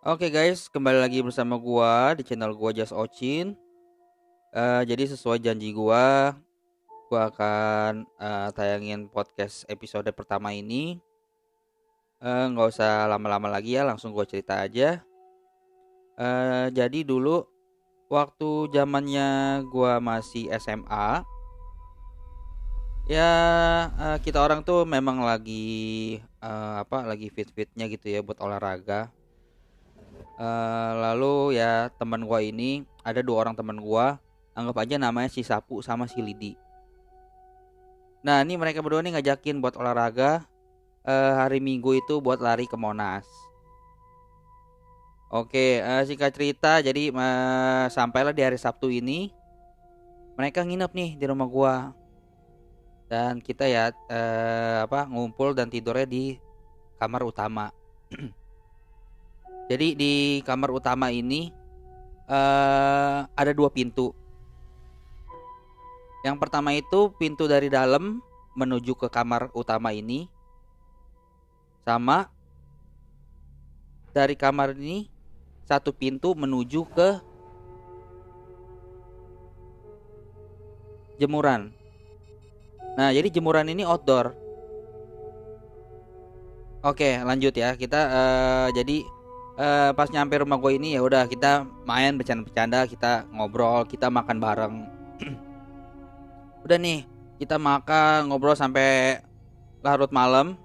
Oke guys, kembali lagi bersama gua di channel gua Just Ocin. Jadi sesuai janji gua akan tayangin podcast episode pertama ini. Nggak usah lama-lama lagi ya, langsung gua cerita aja. Jadi dulu waktu zamannya gua masih SMA, ya kita orang tuh memang lagi lagi fit-fitnya gitu ya buat olahraga. Lalu ya teman gua ini ada dua orang teman gua, anggap aja namanya si Sapu sama si Lidi. Nah ini mereka berdua nih ngajakin buat olahraga hari Minggu itu buat lari ke Monas. Oke, singkat cerita jadi sampailah di hari Sabtu ini mereka nginep nih di rumah gua dan kita ya ngumpul dan tidurnya di kamar utama. Jadi di kamar utama ini ada dua pintu. Yang pertama itu pintu dari dalam menuju ke kamar utama ini, sama dari kamar ini satu pintu menuju ke jemuran. Nah, jadi jemuran ini outdoor. Oke, lanjut ya. Kita jadi pas nyampe rumah gue ini ya udah kita main bercanda-bercanda, kita ngobrol, kita makan bareng. Udah nih, kita makan ngobrol sampai larut malam.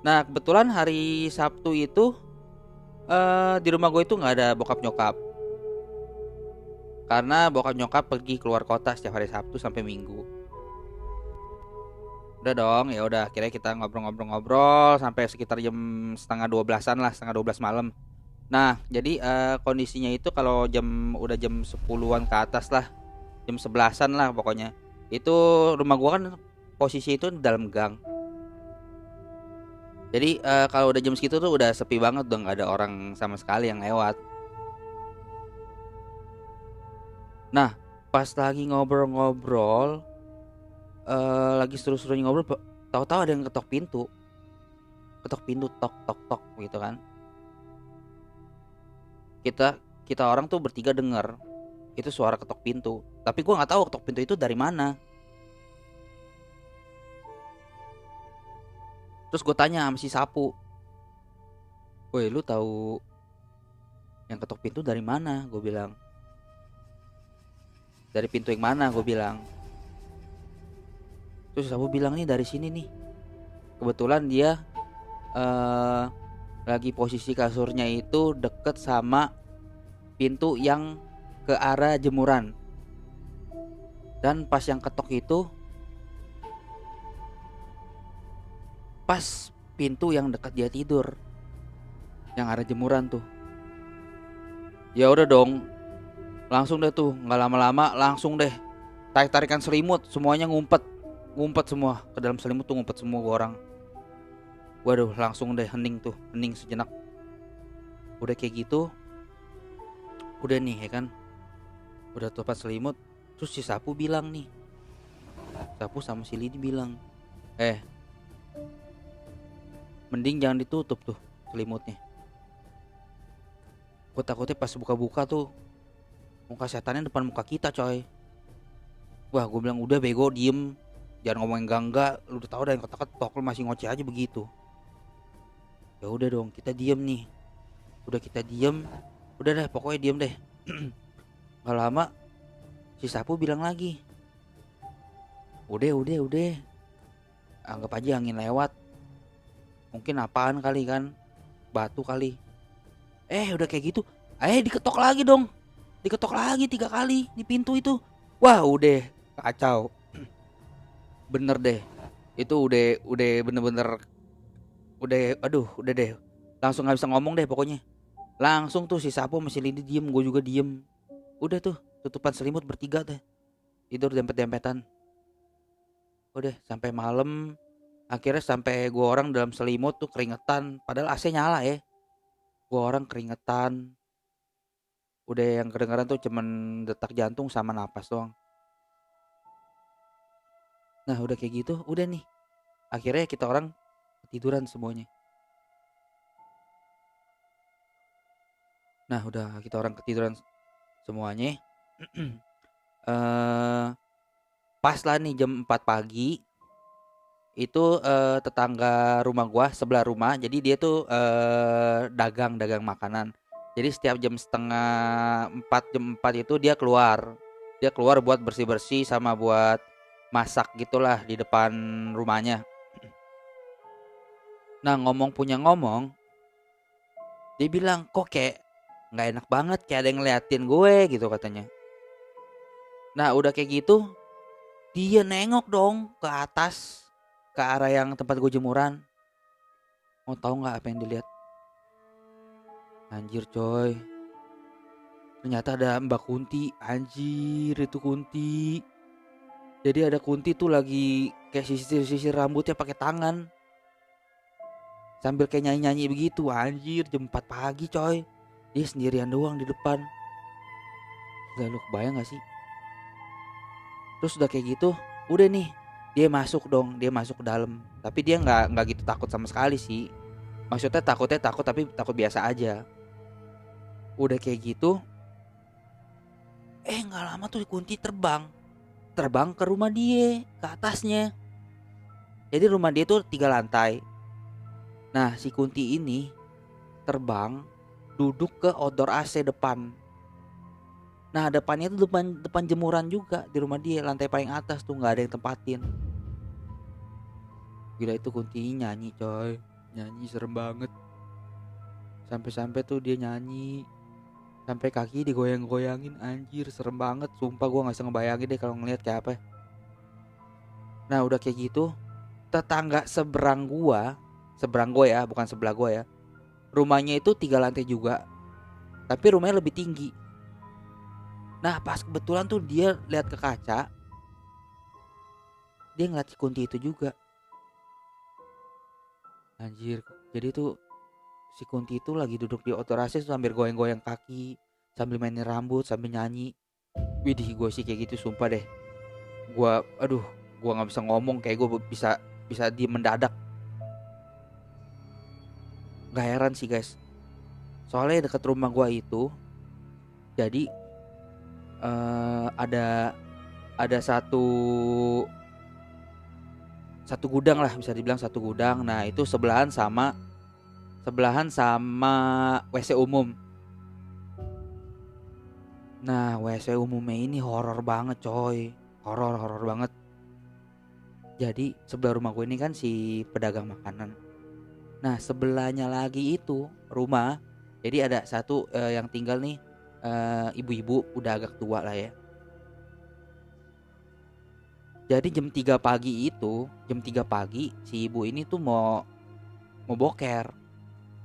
Nah, kebetulan hari Sabtu itu di rumah gue itu nggak ada bokap nyokap karena bokap nyokap pergi keluar kota setiap hari Sabtu sampai Minggu. Udah dong, ya udah akhirnya kita ngobrol-ngobrol-ngobrol sampai sekitar jam setengah 12-an lah, setengah 12 malam. Nah, jadi kondisinya itu kalau udah jam 10-an ke atas lah, jam 11-an lah pokoknya. Itu rumah gua kan posisi itu di dalam gang. Jadi kalau udah jam segitu tuh udah sepi banget, udah nggak ada orang sama sekali yang lewat. Nah, pas lagi ngobrol-ngobrol, lagi seru-serunya ngobrol, tahu-tahu ada yang ketok pintu, tok tok tok gitu kan. Kita kita orang tuh bertiga denger itu suara ketok pintu, tapi gua nggak tahu ketok pintu itu dari mana. Terus gue tanya sama si Sapu, woi lu tahu yang ketok pintu dari mana? Gue bilang, dari pintu yang mana? Gue bilang. Terus si Sapu bilang nih dari sini nih. Kebetulan dia eh lagi posisi kasurnya itu deket sama pintu yang ke arah jemuran. Dan pas yang ketok itu pas pintu yang dekat dia tidur, yang arah jemuran tuh. Ya udah dong, langsung deh tuh, nggak lama-lama langsung deh tarik-tarikan selimut, semuanya ngumpet, ngumpet semua ke dalam selimut tuh, ngumpet semua gua orang. Waduh, langsung deh hening tuh, hening sejenak. Udah kayak gitu, udah nih ya kan, udah tutup selimut. Terus si Sapu bilang nih, Sapu sama si Lidi bilang, mending jangan ditutup tuh selimutnya. Gue takutnya pas buka-buka tuh muka setannya depan muka kita coy. Wah, gue bilang udah bego, diem, jangan ngomongin enggak, lu udah tahu dah yang ketok-ketok, lu masih ngoceh aja begitu. Ya udah dong, kita diem nih. Udah kita diem, udah deh pokoknya diem deh. Gak lama si Sapu bilang lagi, udah, anggap aja angin lewat, mungkin apaan kali kan, batu kali. Udah kayak gitu, diketok lagi dong, diketok lagi 3 kali di pintu itu. Wah udah kacau, bener deh. Itu udah bener-bener, udah aduh udah deh, langsung nggak bisa ngomong deh pokoknya. Langsung tuh si Sapu masih Lidi diem, gue juga diem. Udah tuh tutupan selimut bertiga deh, tidur dempet-dempetan. Udah sampai malam, akhirnya sampai gua orang dalam selimut tuh keringetan, padahal AC nyala ya. Gua orang keringetan, udah yang kedengaran tuh cuman detak jantung sama napas doang. Nah udah kayak gitu, udah nih, akhirnya kita orang tiduran semuanya. Nah udah kita orang ketiduran semuanya. eh Pas lah nih jam 4 pagi itu tetangga rumah gua sebelah rumah. Jadi dia tuh dagang makanan. Jadi setiap jam setengah 4 jam 4 itu dia keluar. Dia keluar buat bersih-bersih sama buat masak gitulah di depan rumahnya. Nah ngomong punya ngomong, dia bilang kok kayak nggak enak banget, kayak ada yang ngeliatin gue gitu katanya. Nah udah kayak gitu dia nengok dong ke atas, ke arah yang tempat gue jemuran. Mau tahu nggak apa yang dilihat? Anjir coy, ternyata ada Mbak Kunti. Anjir itu Kunti. Jadi ada Kunti tuh lagi kayak sisir-sisir rambutnya pakai tangan, sambil kayak nyanyi-nyanyi begitu. Anjir jam 4 pagi coy, dia sendirian doang di depan. Gak, lu kebayang gak sih? Terus udah kayak gitu, udah nih dia masuk dong, dia masuk ke dalam. Tapi dia nggak gitu takut sama sekali sih. Maksudnya takut tapi takut biasa aja. Udah kayak gitu, nggak lama tuh Kunti terbang ke rumah dia, ke atasnya. Jadi rumah dia tuh 3 lantai. Nah si Kunti ini terbang duduk ke outdoor AC depan. Nah depannya tuh depan jemuran juga di rumah dia, lantai paling atas tuh nggak ada yang tempatin. Gila itu Kunti nyanyi coy, nyanyi serem banget. Sampai-sampai tuh dia nyanyi sampai kaki digoyang-goyangin. Anjir serem banget, sumpah gue nggak bisa ngebayangin deh kalau ngeliat kayak apa. Nah udah kayak gitu, tetangga seberang gua ya, bukan sebelah gua ya, rumahnya itu 3 lantai juga, tapi rumahnya lebih tinggi. Nah pas kebetulan tuh dia lihat ke kaca, dia ngeliat si Kunti itu juga. Anjir, jadi tuh si Kunti itu lagi duduk di otorasi sambil goyang-goyang kaki, sambil mainin rambut, sambil nyanyi. Widih gue sih kayak gitu sumpah deh. Aduh, gue nggak bisa ngomong, kayak gue bisa bisa diem mendadak. Gak heran sih guys, soalnya deket rumah gue itu, jadi ada satu gudang lah, bisa dibilang satu gudang. Nah itu sebelahan sama WC umum. Nah WC umumnya ini horor banget coy, horor banget. Jadi sebelah rumah gue ini kan si pedagang makanan. Nah sebelahnya lagi itu rumah, jadi ada satu yang tinggal nih, ibu-ibu udah agak tua lah ya. Jadi jam 3 pagi si ibu ini tuh mau boker.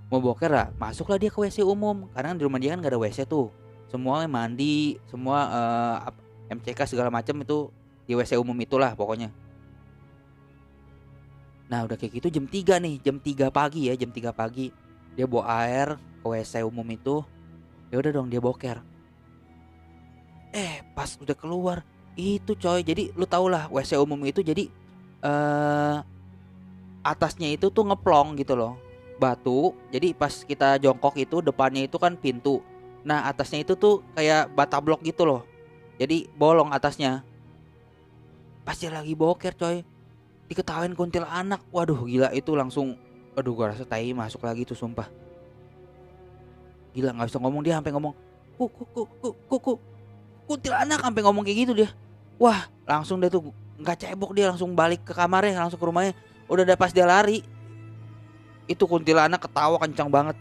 Mau boker lah, masuklah dia ke WC umum. Karena di rumah dia kan gak ada WC tuh. Semua mandi, semua MCK segala macam itu di WC umum itulah pokoknya. Nah, udah kayak gitu jam 3 nih, jam 3 pagi ya, jam 3 pagi. Dia bawa air ke WC umum itu. Ya udah dong dia boker. Pas udah keluar itu coy. Jadi lu tau lah WC umum itu jadi eh atasnya itu tuh ngeplong gitu loh, batu. Jadi pas kita jongkok itu depannya itu kan pintu. Nah atasnya itu tuh kayak bata blok gitu loh, jadi bolong atasnya. Pas dia lagi boker coy, diketawain kuntilanak. Waduh gila itu langsung, aduh gua rasa tai masuk lagi tuh sumpah. Gila nggak bisa ngomong, dia sampai ngomong kuku kuntilanak, sampai ngomong kayak gitu dia. Wah langsung dia tuh nggak cebok, dia langsung balik ke kamarnya, langsung ke rumahnya. Udah ada pas dia lari, itu kuntilanak ketawa kencang banget.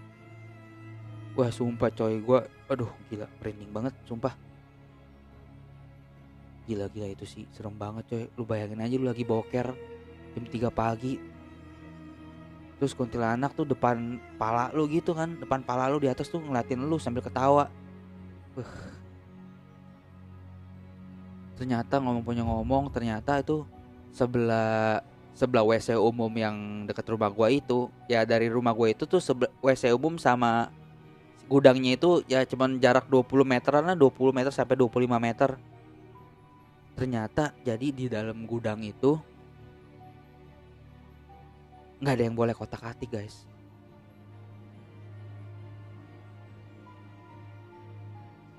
Wah sumpah coy, aduh gila merinding banget sumpah. Gila itu sih serem banget coy. Lu bayangin aja lu lagi boker jam 3 pagi, terus kuntilanak tuh depan pala lu gitu kan, depan pala lu di atas tuh ngeliatin lu sambil ketawa. Ternyata ternyata itu sebelah sebelah WC umum yang dekat rumah gua itu. Ya dari rumah gua itu tuh WC umum sama gudangnya itu ya cuman jarak 20 meteran lah, 20 meter sampai 25 meter. Ternyata jadi di dalam gudang itu nggak ada yang boleh kotak-atik guys.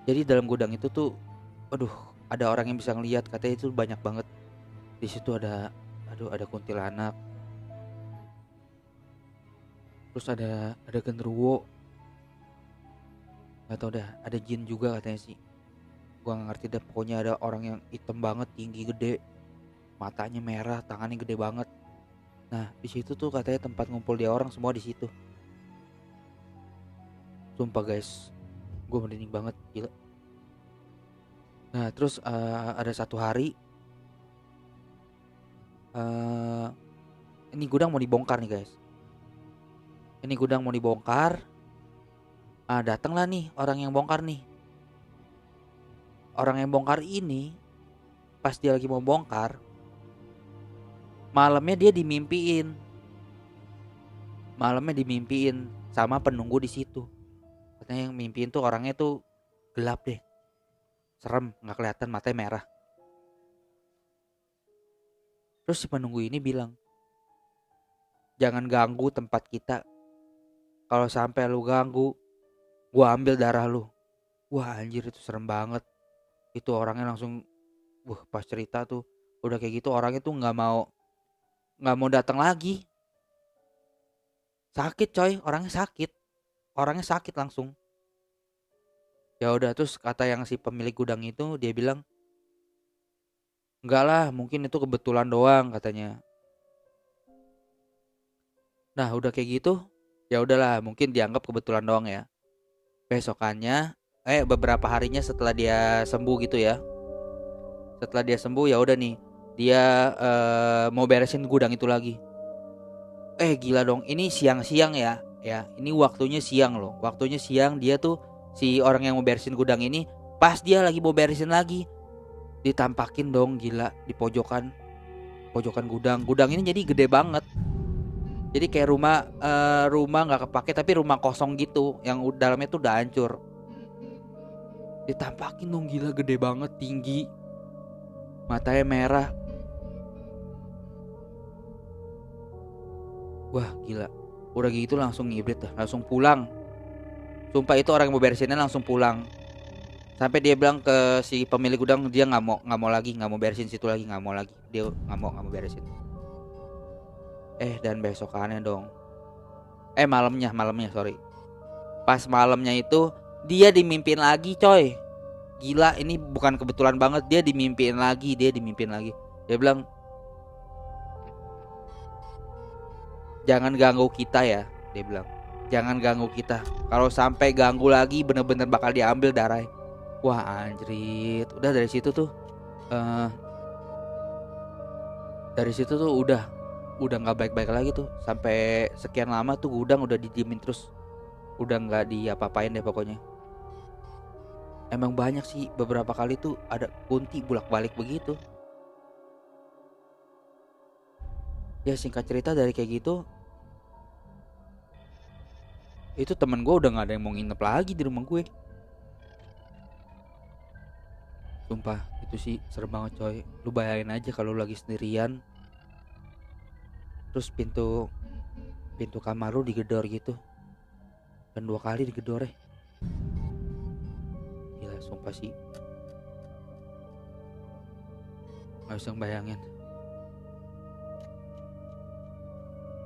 Jadi dalam gudang itu tuh, aduh, ada orang yang bisa ngelihat, katanya itu banyak banget. Di situ ada, aduh, ada kuntilanak, terus ada genderuwo, nggak tau dah, ada jin juga katanya sih. Gua nggak ngerti dah, pokoknya ada orang yang hitam banget, tinggi, gede, matanya merah, tangannya gede banget. Nah, di situ tuh katanya tempat ngumpul dia orang semua di situ. Sumpah guys, gue merinding banget, gila. Nah, terus ada satu hari, eh ini gudang mau dibongkar nih guys. Ini gudang mau dibongkar. Datanglah nih orang yang bongkar nih. Orang yang bongkar ini, pas dia lagi mau bongkar, malamnya dia dimimpiin. Malamnya dimimpiin sama penunggu di situ. Katanya yang mimpiin tuh orangnya tuh gelap deh, serem, nggak kelihatan, matanya merah. Terus si penunggu ini bilang, jangan ganggu tempat kita. Kalau sampai lu ganggu, gua ambil darah lu. Wah anjir, itu serem banget. Itu orangnya langsung, pas cerita tuh udah kayak gitu, orangnya tuh nggak mau datang lagi. Sakit coy, orangnya sakit langsung. Ya udah, terus kata yang si pemilik gudang itu, dia bilang, enggak lah, mungkin itu kebetulan doang katanya. Nah udah kayak gitu, ya udahlah, mungkin dianggap kebetulan doang ya. Besokannya, beberapa harinya setelah dia sembuh gitu ya, setelah dia sembuh, ya udah nih, dia mau beresin gudang itu lagi. Gila dong, ini siang-siang ya, ini waktunya siang loh, waktunya siang. Dia tuh, si orang yang mau beresin gudang ini, pas dia lagi mau beresin lagi, ditampakin dong, gila, di pojokan gudang ini jadi gede banget. Jadi kayak rumah nggak kepake tapi rumah kosong gitu, yang dalamnya tuh udah hancur. Ditampakin dong, gila, gede banget, tinggi, matanya merah. Wah gila, udah gitu langsung ngibrit dah, langsung pulang. Sumpah itu orang yang mau beresinnya langsung pulang. Sampai dia bilang ke si pemilik gudang, dia nggak mau beresin situ lagi, nggak mau lagi, dia nggak mau beresin. Dan besokannya dong, malamnya sorry, pas malamnya itu dia dimimpin lagi coy. Gila, ini bukan kebetulan banget, dia dimimpin lagi. Dia bilang, jangan ganggu kita ya, dia bilang, jangan ganggu kita. Kalau sampai ganggu lagi, bener-bener bakal diambil darah. Wah anjrit, udah eh, dari situ tuh udah nggak baik-baik lagi tuh. Sampai sekian lama tuh gudang udah didiemin terus, udah nggak diapa-apain deh pokoknya. Emang banyak sih, beberapa kali tuh ada kunti bolak-balik begitu. Ya singkat cerita, dari kayak gitu, itu temen gue udah nggak ada yang mau nginep lagi di rumah gue. Sumpah itu sih serem banget coy. Lu bayangin aja kalau lagi sendirian, terus pintu kamar lu digedor gitu, dan 2 kali digedor. Gila sumpah sih, nggak bisa bayangin.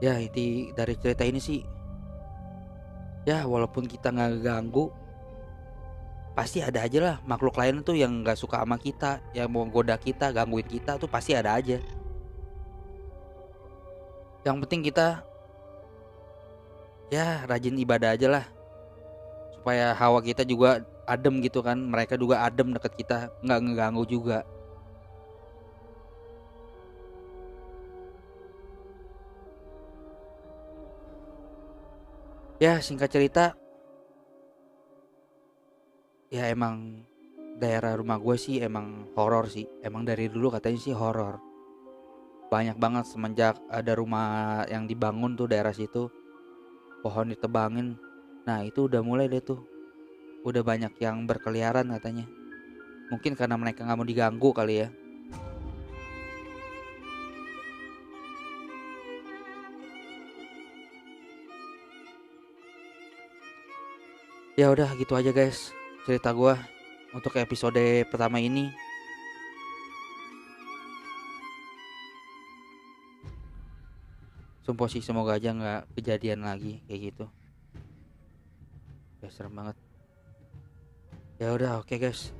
Ya inti dari cerita ini sih, ya walaupun kita nggak ganggu, pasti ada aja lah makhluk lain tuh yang nggak suka sama kita, yang mau goda kita, gangguin kita tuh pasti ada aja. Yang penting kita ya rajin ibadah aja lah, supaya hawa kita juga adem gitu kan, mereka juga adem deket kita, nggak ngeganggu juga. Ya singkat cerita, ya emang daerah rumah gue sih emang horor sih, emang dari dulu katanya sih horor. Banyak banget semenjak ada rumah yang dibangun tuh daerah situ, pohon ditebangin. Nah itu udah mulai deh tuh, udah banyak yang berkeliaran katanya. Mungkin karena mereka nggak mau diganggu kali ya. Ya udah gitu aja guys cerita gua. untuk episode pertama ini. Sumpah sih, semoga aja nggak kejadian lagi kayak gitu. Ya serem banget. Ya udah, oke guys.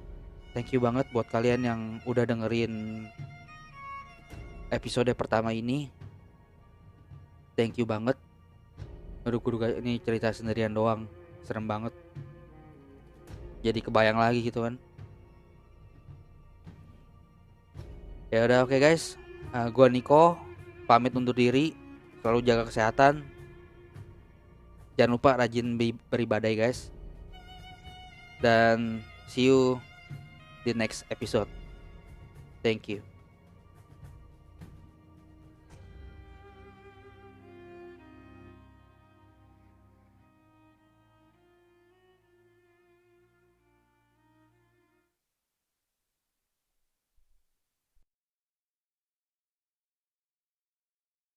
Thank you banget buat kalian yang udah dengerin episode pertama ini. Thank you banget. Aduh, ini cerita sendirian doang, serem banget. Jadi kebayang lagi gitu kan. Ya udah, oke guys. Gua Niko pamit undur diri. Selalu jaga kesehatan. Jangan lupa rajin beribadah guys. Dan see you di next episode. Thank you.